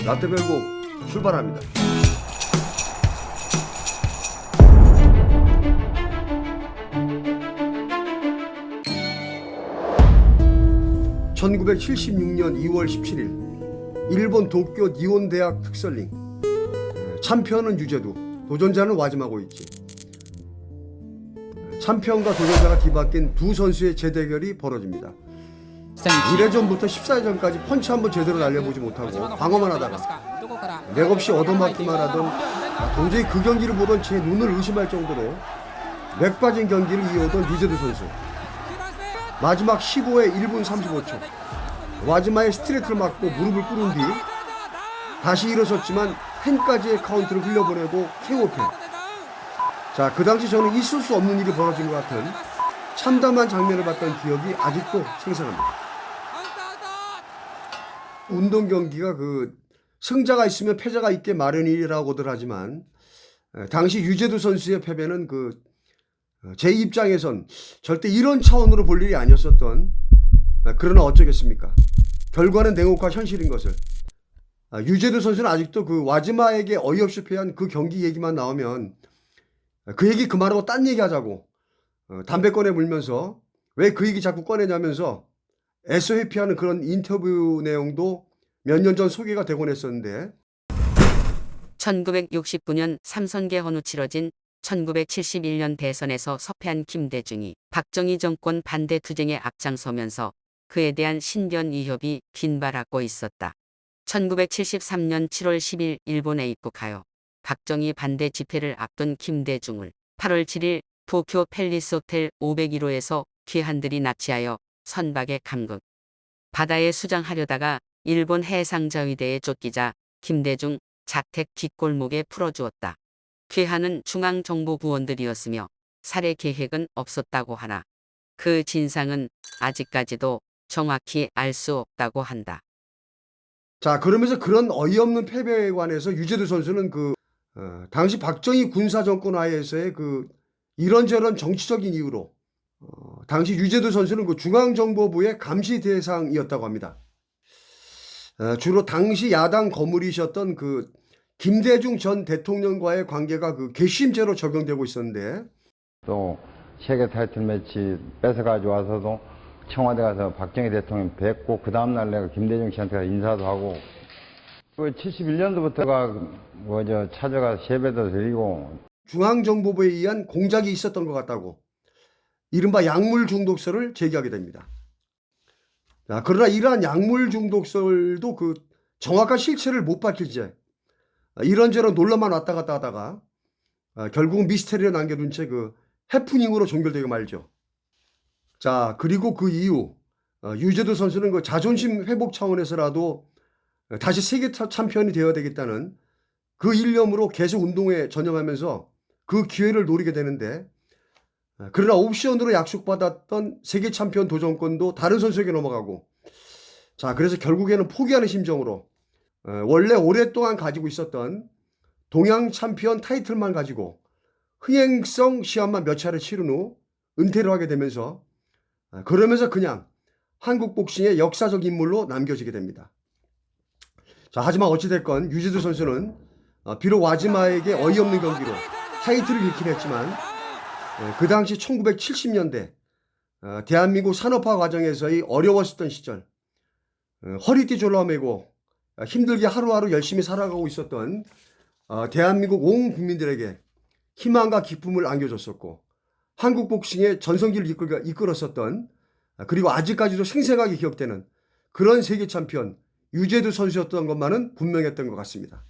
라떼별곡 출발합니다. (1976년 2월 17일) 일본 도쿄 니혼대학 특설링. 참편은 유재도, 도전자는 와즈마고이치. 참편과 도전자가 뒤바뀐 두 선수의 재대결이 벌어집니다. 1회전부터 14회전까지 펀치 한번 제대로 날려보지 못하고 방어만 하다가 맥없이 얻어맞기만 하던, 도저히 그 경기를 보던 제 눈을 의심할 정도로 맥 빠진 경기를 이어오던 리제드 선수. 마지막 15회 1분 35초 와즈마의 스트레이트를 맞고 무릎을 꿇은 뒤 다시 일어섰지만 10까지의 카운트를 흘려보내고 KO 패. 자, 그 당시 저는 있을 수 없는 일이 벌어진 것 같은 참담한 장면을 봤던 기억이 아직도 생생합니다. 운동 경기가 승자가 있으면 패자가 있게 마련이라고들 하지만, 당시 유재두 선수의 패배는 제 입장에선 절대 이런 차원으로 볼 일이 아니었었던, 그러나 어쩌겠습니까? 결과는 냉혹한 현실인 것을. 유재두 선수는 아직도 와즈마에게 어이없이 패한 그 경기 얘기만 나오면 그 얘기 그만하고 딴 얘기 하자고 담배 꺼내 물면서 왜 그 얘기 자꾸 꺼내냐면서 애써 회피하는 그런 인터뷰 내용도 몇 년 전 소개가 되곤 했었는데, 1969년 삼선계 헌후 치러진 1971년 대선에서 석패한 김대중이 박정희 정권 반대 투쟁에 앞장서면서 그에 대한 신변 위협이 빈발하고 있었다. 1973년 7월 10일 일본에 입국하여 박정희 반대 집회를 앞둔 김대중을 8월 7일 도쿄 팰리스 호텔 501호에서 귀한들이 납치하여 선박에 감금. 바다에 수장하려다가 일본 해상자위대에 쫓기자 김대중 자택 뒷골목에 풀어주었다. 귀한은 중앙정보부원들이었으며 살해 계획은 없었다고 하나 그 진상은 아직까지도 정확히 알 수 없다고 한다. 자, 그러면서 그런 어이없는 패배에 관해서 유재두 선수는 당시 박정희 군사정권 하에서의 이런저런 정치적인 이유로 당시 유재두 선수는 중앙정보부의 감시 대상이었다고 합니다. 주로 당시 야당 거물이셨던 김대중 전 대통령과의 관계가 괘씸죄로 적용되고 있었는데, 또 세계 타이틀 매치 뺏어가지고 와서도 청와대 가서 박정희 대통령 뵙고 그 다음날 내가 김대중 씨한테 가서 인사도 하고, 71년도부터가 찾아가서 세배도 드리고. 중앙정보부에 의한 공작이 있었던 것 같다고 이른바 약물 중독설을 제기하게 됩니다. 자, 그러나 이러한 약물 중독설도 정확한 실체를 못 밝힐 채 이런저런 논란만 왔다 갔다 하다가 결국은 미스테리를 남겨둔 채 해프닝으로 종결되고 말죠. 자, 그리고 그 이후 유재두 선수는 자존심 회복 차원에서라도 다시 세계 챔피언이 되어야 되겠다는 그 일념으로 계속 운동에 전념하면서 그 기회를 노리게 되는데, 그러나 옵션으로 약속받았던 세계 챔피언 도전권도 다른 선수에게 넘어가고, 자, 그래서 결국에는 포기하는 심정으로 원래 오랫동안 가지고 있었던 동양 챔피언 타이틀만 가지고 흥행성 시합만 몇 차례 치른 후 은퇴를 하게 되면서, 그러면서 그냥 한국 복싱의 역사적 인물로 남겨지게 됩니다. 자, 하지만 어찌됐건 유재두 선수는 비록 와즈마에게 어이없는 경기로 타이틀을 잃긴 했지만, 그 당시 1970년대 대한민국 산업화 과정에서의 어려웠었던 시절, 허리띠 졸라매고 힘들게 하루하루 열심히 살아가고 있었던 대한민국 온 국민들에게 희망과 기쁨을 안겨줬었고, 한국 복싱의 전성기를 이끌었었던, 그리고 아직까지도 생생하게 기억되는 그런 세계 챔피언 유재두 선수였던 것만은 분명했던 것 같습니다.